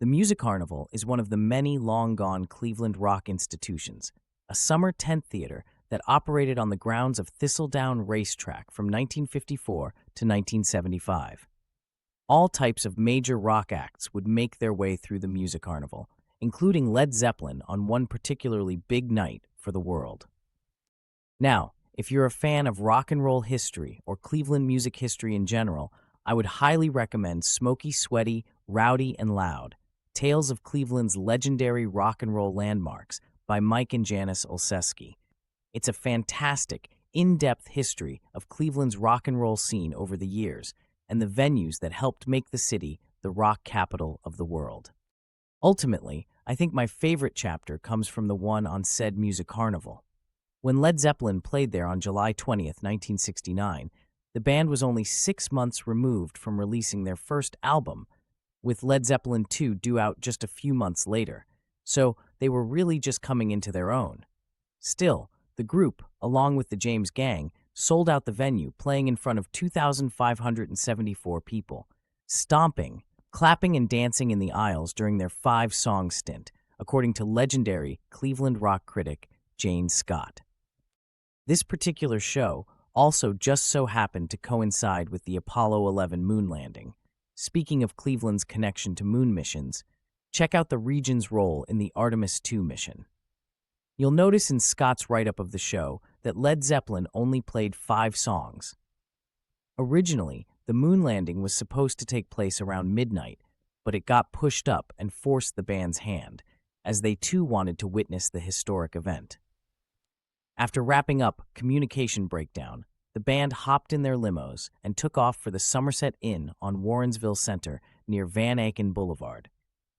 The Music Carnival is one of the many long-gone Cleveland rock institutions, a summer tent theater that operated on the grounds of Thistledown Racetrack from 1954 to 1975. All types of major rock acts would make their way through the Music Carnival, including Led Zeppelin on one particularly big night for the world. Now, if you're a fan of rock and roll history or Cleveland music history in general, I would highly recommend Smoky, Sweaty, Rowdy, and Loud, Tales of Cleveland's Legendary Rock and Roll Landmarks by Mike and Janice Olszewski. It's a fantastic, in-depth history of Cleveland's rock and roll scene over the years and the venues that helped make the city the rock capital of the world. Ultimately, I think my favorite chapter comes from the one on said Music Carnival. When Led Zeppelin played there on July 20th, 1969, the band was only 6 months removed from releasing their first album, with Led Zeppelin II due out just a few months later, so they were really just coming into their own. Still, the group, along with the James Gang, sold out the venue, playing in front of 2,574 people, stomping, clapping, and dancing in the aisles during their 5-song stint, according to legendary Cleveland rock critic Jane Scott. This particular show also just so happened to coincide with the Apollo 11 moon landing. Speaking of Cleveland's connection to moon missions, check out the region's role in the Artemis II mission. You'll notice in Scott's write-up of the show that Led Zeppelin only played 5 songs. Originally, the moon landing was supposed to take place around midnight, but it got pushed up and forced the band's hand, as they too wanted to witness the historic event. After wrapping up Communication Breakdown, the band hopped in their limos and took off for the Somerset Inn on Warrensville Center near Van Aken Boulevard.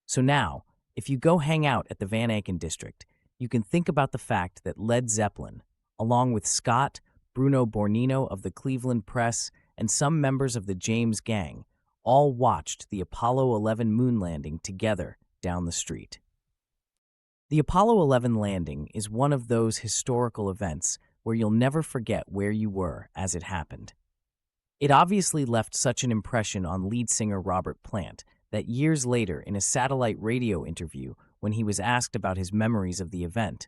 So now, if you go hang out at the Van Aken district, you can think about the fact that Led Zeppelin, along with Scott, Bruno Bornino of the Cleveland Press, and some members of the James Gang, all watched the Apollo 11 moon landing together down the street. The Apollo 11 landing is one of those historical events where you'll never forget where you were as it happened. It obviously left such an impression on lead singer Robert Plant that years later in a satellite radio interview, when he was asked about his memories of the event,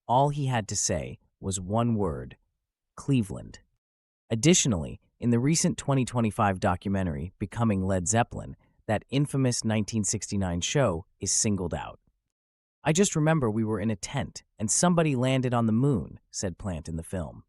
all he had to say was one word: Cleveland. Additionally, in the recent 2025 documentary Becoming Led Zeppelin, that infamous 1969 show is singled out. "I just remember we were in a tent and somebody landed on the moon," said Plant in the film.